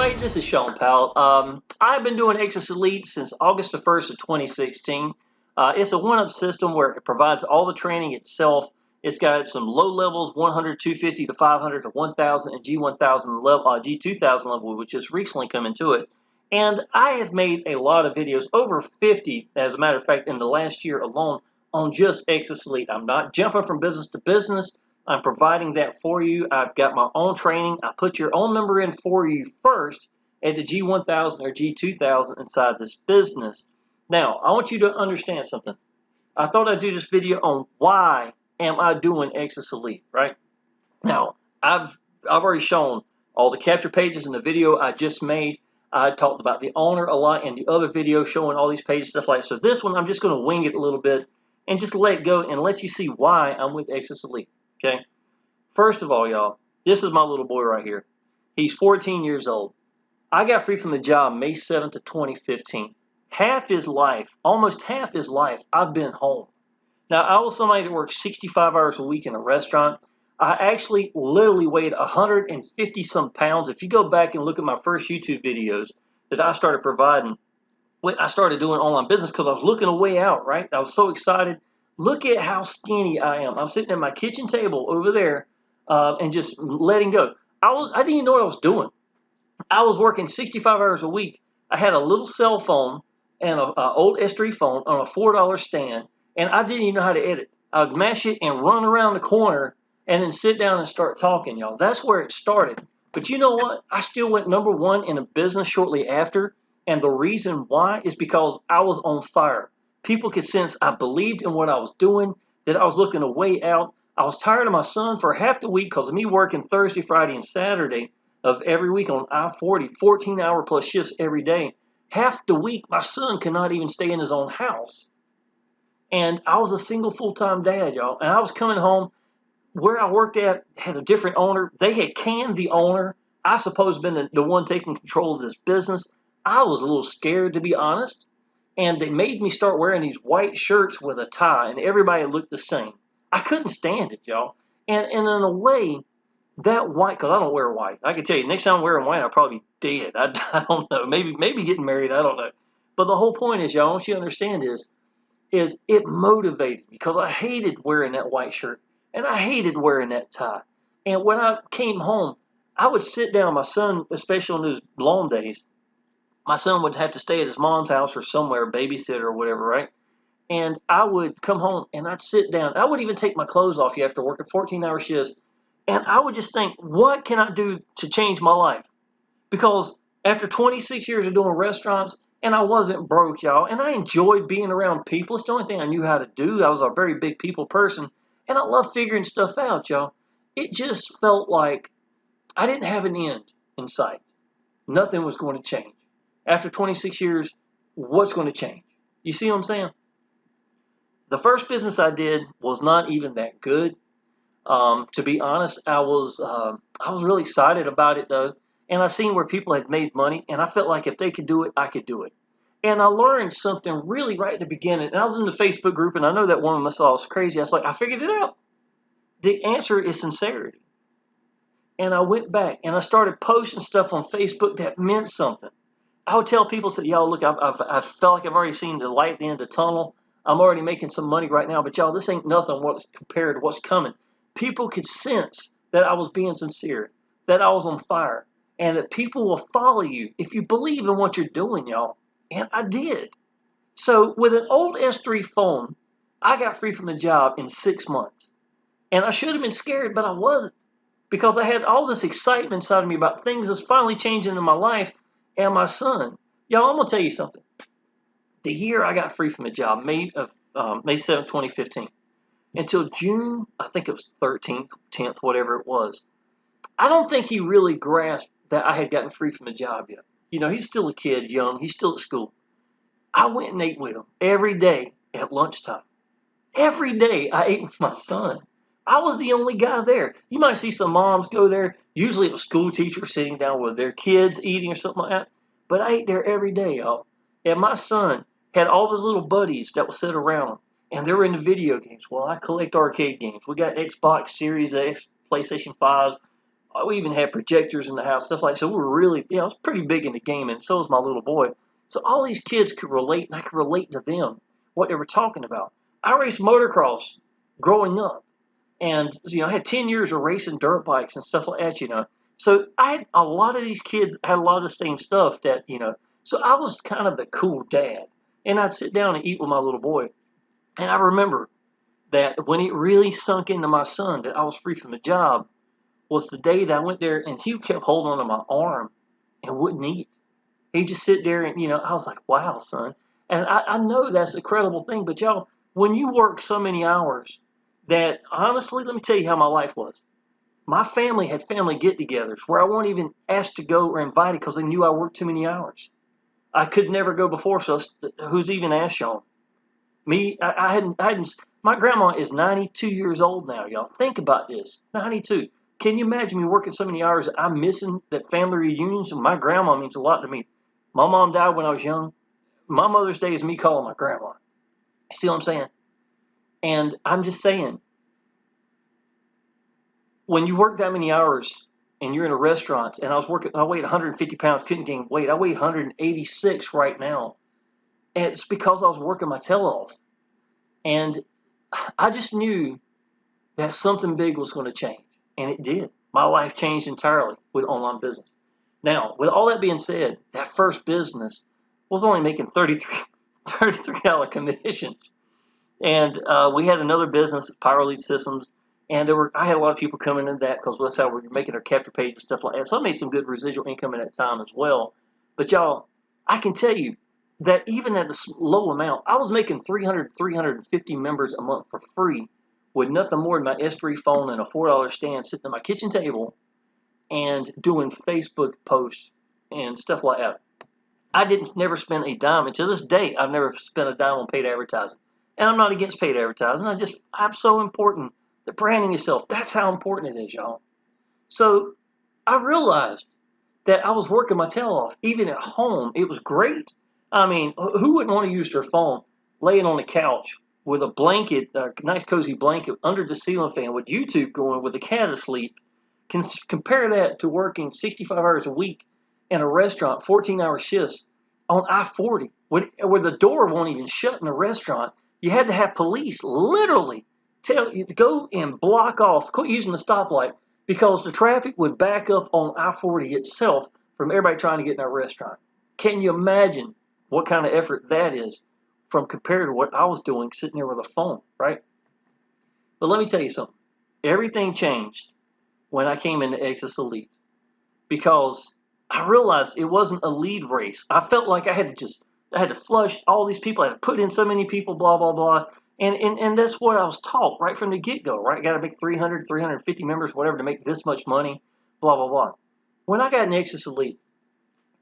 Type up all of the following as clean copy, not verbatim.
everybody, this is Shawn Powell. I've been doing Exitus Elite since August the 1st of 2016. It's a one-up system where it provides all the training itself. It's got some low levels, 100, 250 to 500 to 1000 and G1000 level, G2000 level, which has recently come into it. And I have made a lot of videos, over 50, as a matter of fact, in the last year alone, on just Exitus Elite. I'm not jumping from business to business. I'm providing that for you. I've got my own training. I put your own number in for you first at the G1000 or G2000 inside this business. Now, I want you to understand something. I thought I'd do this video on why am I doing Exitus Elite, right? Now, I've already shown all the capture pages in the video I just made. I talked about the owner a lot in the other video showing all these pages, stuff like that. So this one, I'm just going to wing it a little bit and just let go and let you see why I'm with Exitus Elite. Okay, first of all, y'all, this is my little boy right here. He's 14 years old. I got free from the job May 7th of 2015. Half his life, almost half his life, I've been home. Now, I was somebody that worked 65 hours a week in a restaurant. I actually literally weighed 150 some pounds. If you go back and look at my first YouTube videos that I started providing when I started doing online business, because I was looking a way out, right? I was so excited. Look at how skinny I am. I'm sitting at my kitchen table over there and just letting go. I didn't even know what I was doing. I was working 65 hours a week. I had a little cell phone and an old S3 phone on a $4 stand, and I didn't even know how to edit. I would mash it and run around the corner and then sit down and start talking, y'all. That's where it started. But you know what? I still went #1 in a business shortly after, and the reason why is because I was on fire. People could sense I believed in what I was doing, that I was looking a way out. I was tired of my son for half the week because of me working Thursday, Friday, and Saturday of every week on I-40, 14-hour plus shifts every day. Half the week, my son could not even stay in his own house. And I was a single full-time dad, y'all. And I was coming home. Where I worked at had a different owner. They had canned the owner. I suppose been the one taking control of this business. I was a little scared, to be honest. And they made me start wearing these white shirts with a tie, and everybody looked the same. I couldn't stand it, y'all. And in a way, that white, because I don't wear white. I can tell you, next time I'm wearing white, I'll probably be dead. I don't know. Maybe getting married, I don't know. But the whole point is, y'all, what you understand is it motivated me because I hated wearing that white shirt, and I hated wearing that tie. And when I came home, I would sit down, my son, especially on those long days, my son would have to stay at his mom's house or somewhere, babysitter or whatever, right? And I would come home and I'd sit down. I wouldn't even take my clothes off after working 14-hour shifts. And I would just think, what can I do to change my life? Because after 26 years of doing restaurants, and I wasn't broke, y'all, and I enjoyed being around people. It's the only thing I knew how to do. I was a very big people person, and I love figuring stuff out, y'all. It just felt like I didn't have an end in sight. Nothing was going to change. After 26 years, what's going to change? You see what I'm saying? The first business I did was not even that good. To be honest, I was really excited about it though, and I seen where people had made money, and I felt like if they could do it, I could do it. And I learned something really right at the beginning. And I was in the Facebook group, and I know that woman must have thought I was crazy. I was like, I figured it out. The answer is sincerity. And I went back and I started posting stuff on Facebook that meant something. I would tell people, say, y'all, look, I felt like I've already seen the light at the end of the tunnel. I'm already making some money right now, but y'all, this ain't nothing what's compared to what's coming. People could sense that I was being sincere, that I was on fire, and that people will follow you if you believe in what you're doing, y'all. And I did. So with an old S3 phone, I got free from the job in 6 months. And I should have been scared, but I wasn't. Because I had all this excitement inside of me about things that's finally changing in my life and my son. Y'all, I'm going to tell you something. The year I got free from the job, May 7th, 2015, until June, I think it was 13th, 10th, whatever it was, I don't think he really grasped that I had gotten free from the job yet. You know, he's still a kid, young. He's still at school. I went and ate with him every day at lunchtime. Every day I ate with my son. I was the only guy there. You might see some moms go there, usually a school teacher sitting down with their kids eating or something like that. But I ate there every day, y'all. And my son had all his little buddies that would sit around him. And they were into video games. Well, I collect arcade games. We got Xbox Series X, PlayStation 5s. We even had projectors in the house, stuff like that. So we were really, I was pretty big into gaming. So was my little boy. So all these kids could relate, and I could relate to them, what they were talking about. I raced motocross growing up. And, I had 10 years of racing dirt bikes and stuff like that. So I had a lot of these kids had a lot of the same stuff that. So I was kind of the cool dad. And I'd sit down and eat with my little boy. And I remember that when it really sunk into my son that I was free from the job was the day that I went there and he kept holding onto my arm and wouldn't eat. He'd just sit there and, I was like, wow, son. And I know that's a credible thing, but y'all, when you work so many hours, that honestly, let me tell you how my life was. My family had family get-togethers where I wasn't even asked to go or invited because they knew I worked too many hours. I could never go before, so who's even asked Shawn? Me, I hadn't. My grandma is 92 years old now, y'all. Think about this, 92. Can you imagine me working so many hours? I'm missing that family reunions. My grandma means a lot to me. My mom died when I was young. My Mother's Day is me calling my grandma. You see what I'm saying? And I'm just saying, when you work that many hours and you're in a restaurant, and I weighed 150 pounds, couldn't gain weight. I weigh 186 right now. And it's because I was working my tail off. And I just knew that something big was going to change. And it did. My life changed entirely with online business. Now, with all that being said, that first business was only making $33 commissions. And we had another business, Power Elite Systems, and I had a lot of people coming into that because that's how we were making our capture page and stuff like that. So I made some good residual income in that time as well. But y'all, I can tell you that even at a low amount, I was making 350 members a month for free with nothing more than my S3 phone and a $4 stand sitting at my kitchen table and doing Facebook posts and stuff like that. I didn't never spend a dime, and to this day, I've never spent a dime on paid advertising. And I'm not against paid advertising. I'm so important that branding yourself, that's how important it is, y'all. So I realized that I was working my tail off. Even at home, it was great. I mean, who wouldn't want to use their phone laying on the couch with a blanket, a nice cozy blanket under the ceiling fan with YouTube going with the cat asleep? Compare that to working 65 hours a week in a restaurant, 14-hour shifts on I-40, where the door won't even shut in a restaurant. You had to have police literally tell you to go and block off, quit using the stoplight, because the traffic would back up on I-40 itself from everybody trying to get in that restaurant. Can you imagine what kind of effort that is from compared to what I was doing sitting there with a phone, right? But let me tell you something. Everything changed when I came into Exitus Elite because I realized it wasn't a lead race. I felt like I had to flush all these people. I had to put in so many people, blah, blah, blah. And that's what I was taught right from the get-go, right? Got to make 300, 350 members, whatever, to make this much money, blah, blah, blah. When I got in Exitus Elite,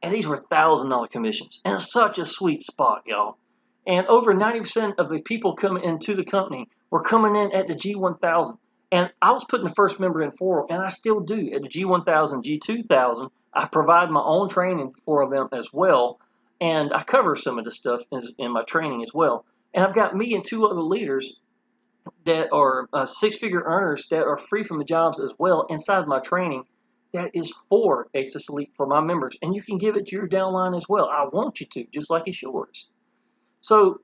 and these were $1,000 commissions, and it's such a sweet spot, y'all. And over 90% of the people coming into the company were coming in at the G1000. And I was putting the first member in for them, and I still do. At the G1000, G2000, I provide my own training for them as well. And I cover some of the stuff in my training as well. And I've got me and two other leaders that are six-figure earners that are free from the jobs as well inside my training that is for Exitus Elite for my members. And you can give it to your downline as well. I want you to, just like it's yours. So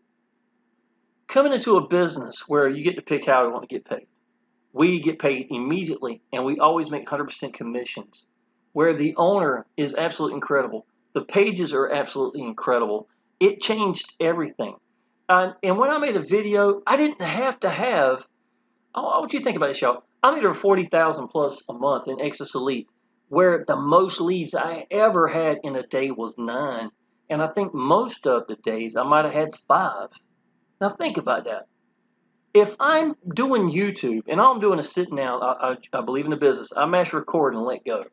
coming into a business where you get to pick how you want to get paid. We get paid immediately, and we always make 100% commissions, where the owner is absolutely incredible. The pages are absolutely incredible. It changed everything. And when I made a video, I didn't have to have, what do you think about this, y'all? I made over 40,000 plus a month in Exitus Elite, where the most leads I ever had in a day was 9. And I think most of the days I might have had 5. Now think about that. If I'm doing YouTube and all I'm doing is sitting down, I believe in the business, I mash record and let go.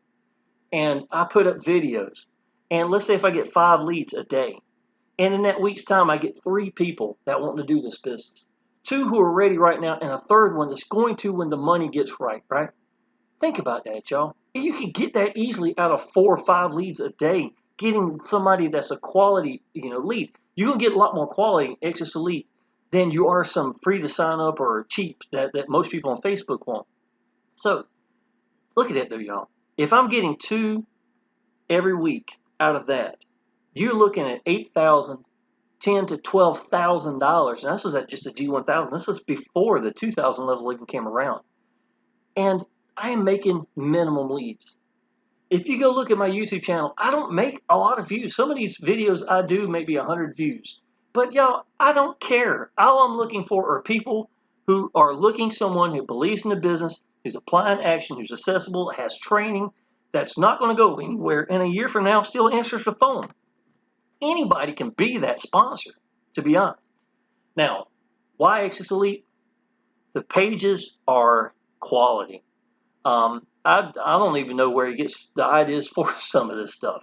And I put up videos. And let's say if I get 5 leads a day. And in that week's time, I get 3 people that want to do this business. 2 who are ready right now, and a third one that's going to when the money gets right, right? Think about that, y'all. You can get that easily out of 4 or 5 leads a day, getting somebody that's a quality, lead. You can get a lot more quality in Exitus Elite than you are some free to sign up or cheap that most people on Facebook want. So look at that though, y'all. If I'm getting 2 every week out of that, you're looking at $8,000, $10,000 to $12,000. And this is at just a G1000. This is before the 2000 level even came around. And I am making minimum leads. If you go look at my YouTube channel, I don't make a lot of views. Some of these videos I do maybe 100 views. But y'all, I don't care. All I'm looking for are people who are looking someone who believes in the business, who's applying action, who's accessible, has training, that's not going to go anywhere, and a year from now still answers the phone. Anybody can be that sponsor, to be honest. Now, why Exitus Elite? The pages are quality. I don't even know where he gets the ideas for some of this stuff.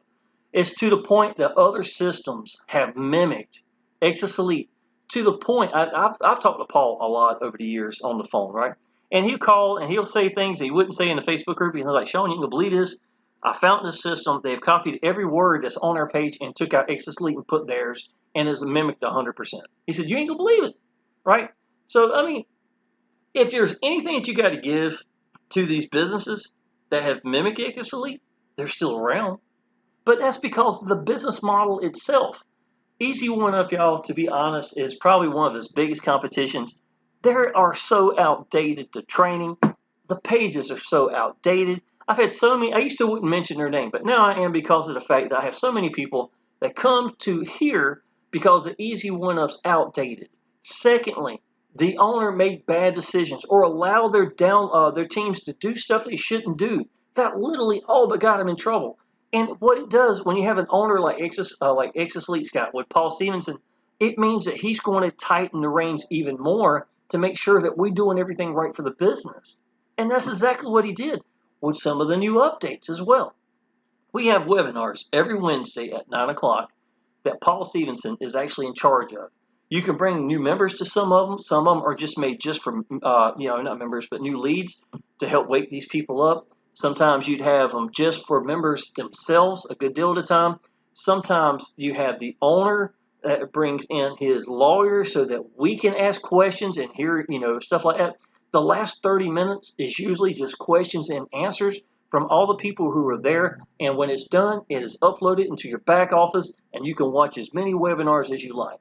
It's to the point that other systems have mimicked Exitus Elite to the point. I've talked to Paul a lot over the years on the phone, right? And he'll call and he'll say things he wouldn't say in the Facebook group. He's like, Shawn, you can believe this? I found this system. They've copied every word that's on our page and took out Exitus Elite and put theirs and has mimicked 100%. He said, you ain't gonna believe it, right? So, I mean, if there's anything that you got to give to these businesses that have mimicked Exitus Elite, they're still around. But that's because the business model itself. Easy One Up, y'all, to be honest, is probably one of his biggest competitions. They are so outdated, the training. The pages are so outdated. I've had so many, I used to wouldn't mention their name, but now I am because of the fact that I have so many people that come to here because the Easy One Up's outdated. Secondly, the owner made bad decisions or allowed their teams to do stuff they shouldn't do. That literally all but got them in trouble. And what it does when you have an owner like Exitus Elite Scott with Paul Stevenson, it means that he's going to tighten the reins even more to make sure that we're doing everything right for the business. And that's exactly what he did with some of the new updates as well. We have webinars every Wednesday at 9 o'clock that Paul Stevenson is actually in charge of. You can bring new members to some of them. Some of them are just made just for, not members, but new leads to help wake these people up. Sometimes you'd have them just for members themselves a good deal of the time. Sometimes you have the owner that brings in his lawyer so that we can ask questions and hear, stuff like that. The last 30 minutes is usually just questions and answers from all the people who are there. And when it's done, it is uploaded into your back office and you can watch as many webinars as you like.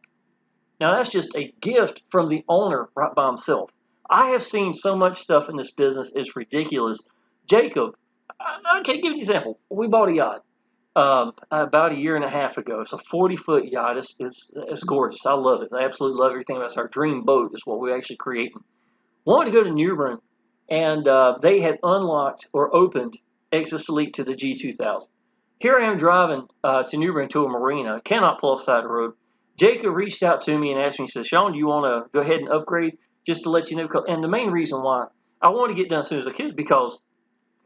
Now, that's just a gift from the owner right by himself. I have seen so much stuff in this business, it's ridiculous. Jacob, I can give you an example. We bought a yacht about a year and a half ago. It's a 40-foot yacht. It's gorgeous. I love it. I absolutely love everything. That's our dream boat is what we're actually creating. Wanted to go to New Bern, and they had unlocked or opened Exitus Elite to the G2000. Here I am driving to New Bern to a marina. Cannot pull off the side of the road. Jacob reached out to me and asked me, he said, Shawn, do you want to go ahead and upgrade just to let you know? And the main reason why I want to get done as soon as I could because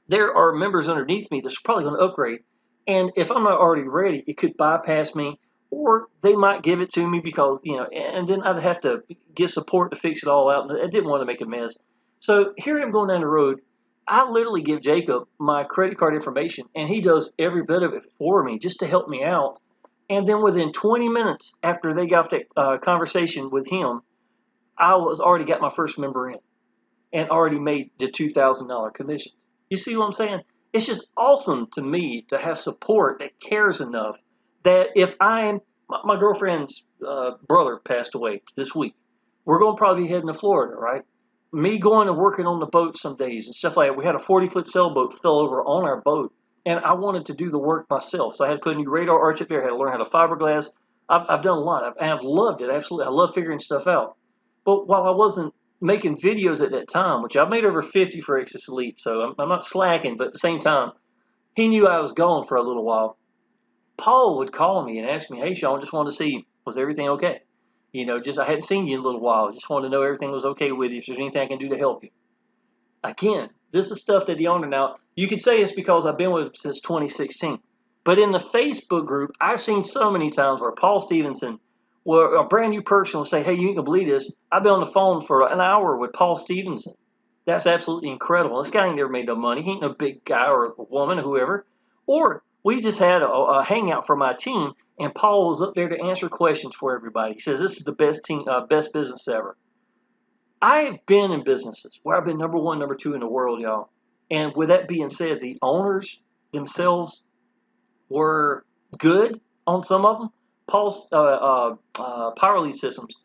there are members underneath me that's probably going to upgrade. And if I'm not already ready, it could bypass me or they might give it to me because, and then I'd have to get support to fix it all out. And I didn't want to make a mess. So here I'm going down the road. I literally give Jacob my credit card information and he does every bit of it for me just to help me out. And then within 20 minutes after they got that conversation with him, I was already got my first member in and already made the $2,000 commission. You see what I'm saying? It's just awesome to me to have support that cares enough that if my girlfriend's brother passed away this week. We're going to probably be heading to Florida, right? Me going and working on the boat some days and stuff like that. We had a 40-foot sailboat fell over on our boat. And I wanted to do the work myself. So I had to put a new radar arch up there. I had to learn how to fiberglass. I've done a lot. I've loved it. Absolutely. I love figuring stuff out. But while I wasn't making videos at that time, which I've made over 50 for Exitus Elite, so I'm not slacking, but at the same time, he knew I was gone for a little while. Paul would call me and ask me, hey, Shawn, just wanted to see, was everything okay? I hadn't seen you in a little while. Just wanted to know everything was okay with you, if there's anything I can do to help you. Again, this is stuff that the owner now, you could say it's because I've been with him since 2016. But in the Facebook group, I've seen so many times where Paul Stevenson, where a brand new person will say, hey, you can believe this. I've been on the phone for an hour with Paul Stevenson. That's absolutely incredible. This guy ain't never made no money. He ain't no big guy or woman or whoever. Or we just had a hangout for my team, and Paul was up there to answer questions for everybody. He says, this is the best business ever. I have been in businesses where I've been number one, number two in the world, y'all. And with that being said, the owners themselves were good on some of them. Paul's Power Elite Systems,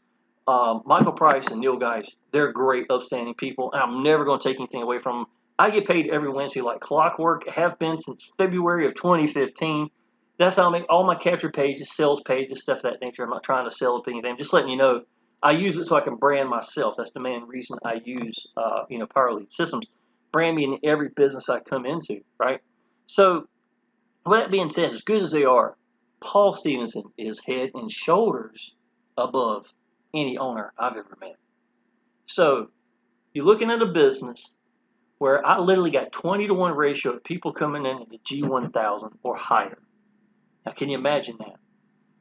Michael Price and Neil Geis, they're great, upstanding people. And I'm never going to take anything away from them. I get paid every Wednesday like clockwork. Have been since February of 2015. That's how I make all my capture pages, sales pages, stuff of that nature. I'm not trying to sell anything. I'm just letting you know I use it so I can brand myself. That's the main reason I use Power Elite Systems. Brand me in every business I come into, right? So with that being said, as good as they are, Paul Stevenson is head and shoulders above any owner I've ever met. So you're looking at a business where I literally got 20-to-1 ratio of people coming in at the G1000 or higher. Now, can you imagine that?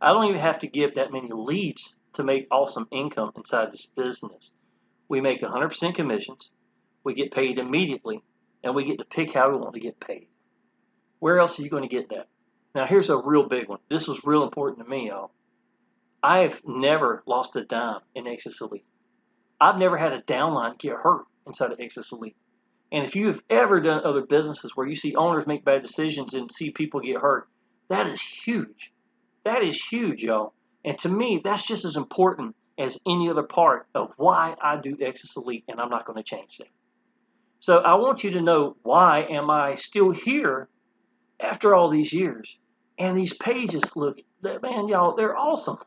I don't even have to give that many leads to make awesome income inside this business. We make 100% commissions, we get paid immediately, and we get to pick how we want to get paid. Where else are you going to get that? Now, here's a real big one. This was real important to me, y'all. I've never lost a dime in Exitus Elite. I've never had a downline get hurt inside of Exitus Elite. And if you have ever done other businesses where you see owners make bad decisions and see people get hurt, that is huge. That is huge, y'all. And to me, that's just as important as any other part of why I do Exitus Elite, and I'm not going to change that. So I want you to know, why am I still here after all these years? And these pages look, man, y'all, they're awesome.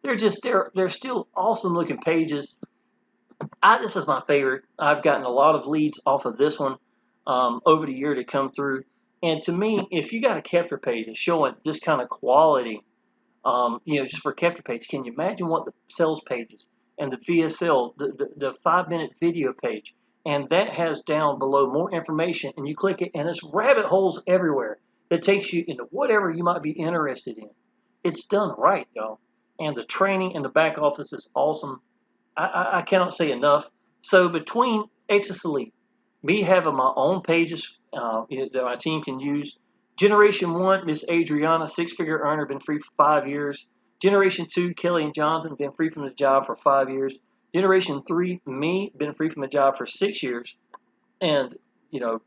They're still awesome looking pages. This is my favorite. I've gotten a lot of leads off of this one over the year to come through. And to me, if you got a capture page that's showing this kind of quality, just for a capture page, can you imagine what the sales pages and the VSL, the 5-minute video page, and that has down below more information, and you click it, and it's rabbit holes everywhere that takes you into whatever you might be interested in. It's done right, y'all. And the training in the back office is awesome. I cannot say enough. So between Exitus Elite, me having my own pages that my team can use, Generation 1, Miss Adriana, 6-figure earner, been free for 5 years. Generation 2, Kelly and Jonathan, been free from the job for 5 years. Generation 3, me, been free from the job for 6 years. And,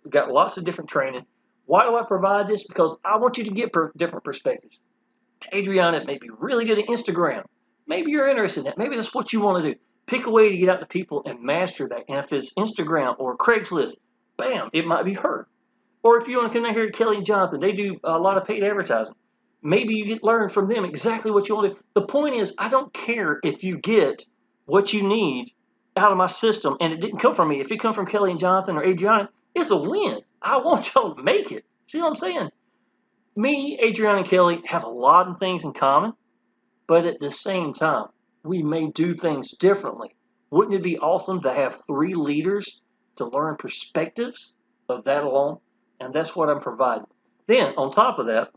got lots of different training. Why do I provide this? Because I want you to get different perspectives. Adriana may be really good at Instagram. Maybe you're interested in that. Maybe that's what you want to do. Pick a way to get out to people and master that. And if it's Instagram or Craigslist, bam, it might be her. Or if you want to come down here to Kelly and Jonathan, they do a lot of paid advertising. Maybe you learn from them exactly what you want to do. The point is, I don't care if you get what you need out of my system and it didn't come from me. If it come from Kelly and Jonathan or Adriana, it's a win. I want y'all to make it. See what I'm saying? Me, Adriana, and Kelly have a lot of things in common, but at the same time, we may do things differently. Wouldn't it be awesome to have 3 leaders to learn perspectives of that alone? And that's what I'm providing. Then, on top of that,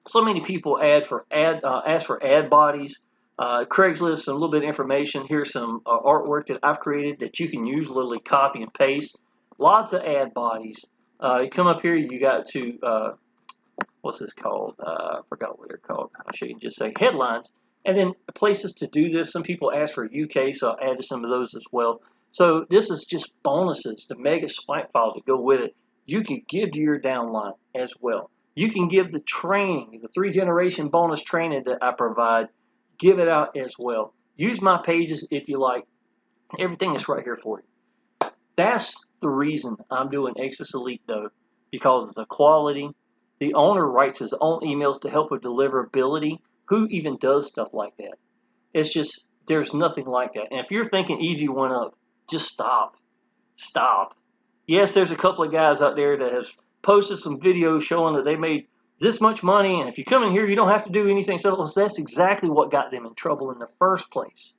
so many people ask for ad bodies, Craigslist, a little bit of information. Here's some artwork that I've created that you can use, literally copy and paste. Lots of ad bodies. You come up here, you got to, what's this called? I forgot what they're called. I'll show you in just a second. Headlines. And then places to do this. Some people ask for UK, so I'll add to some of those as well. So this is just bonuses, the mega swipe files that go with it. You can give to your downline as well. You can give the training, the 3-generation bonus training that I provide, give it out as well. Use my pages if you like. Everything is right here for you. That's the reason I'm doing Exitus Elite, though, because it's a quality. The owner writes his own emails to help with deliverability. Who even does stuff like that? It's just, there's nothing like that. And if you're thinking easy went up, just stop. Stop. Yes, there's a couple of guys out there that have posted some videos showing that they made this much money, and if you come in here, you don't have to do anything. So that's exactly what got them in trouble in the first place.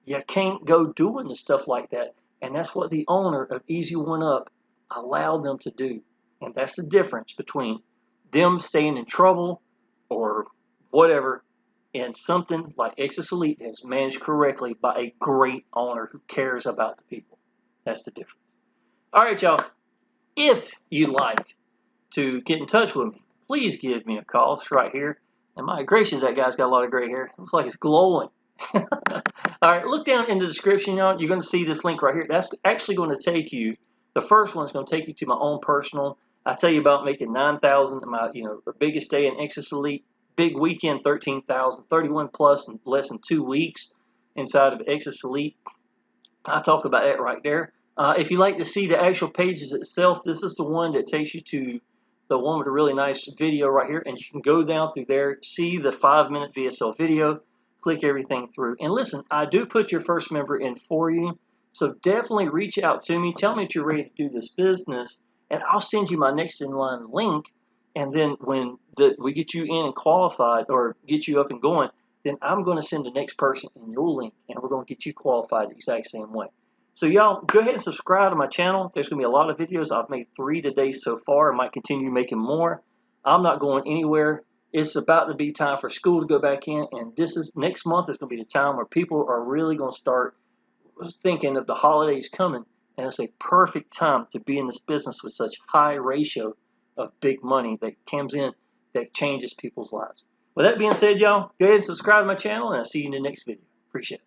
You can't go doing the stuff like that. And that's what the owner of Easy One Up allowed them to do. And that's the difference between them staying in trouble or whatever, and something like Exitus Elite is managed correctly by a great owner who cares about the people. That's the difference. All right, y'all. If you'd like to get in touch with me, please give me a call. It's right here. And my gracious, that guy's got a lot of gray hair. It looks like it's glowing. All right, look down in the description, y'all. You're going to see this link right here. That's actually going to take you The first one is going to take you to my own personal. I tell you about making 9,000. My the biggest day in Exitus Elite, big weekend, 13,000, 31 plus in less than 2 weeks inside of Exitus Elite. I talk about that right there. If you like to see the actual pages itself, this is the one that takes you to the one with a really nice video right here, and you can go down through there, see the 5-minute VSL video, click everything through. And listen, I do put your first member in for you, so definitely reach out to me. Tell me that you're ready to do this business, and I'll send you my next in line link. And then when we get you in and qualified or get you up and going, then I'm going to send the next person in your link, and we're going to get you qualified the exact same way. So y'all, go ahead and subscribe to my channel. There's going to be a lot of videos. I've made 3 today so far. I might continue making more. I'm not going anywhere. It's about to be time for school to go back in, and next month is going to be the time where people are really going to start thinking of the holidays coming, and it's a perfect time to be in this business with such high ratio of big money that comes in that changes people's lives. With that being said, y'all, go ahead and subscribe to my channel, and I'll see you in the next video. Appreciate it.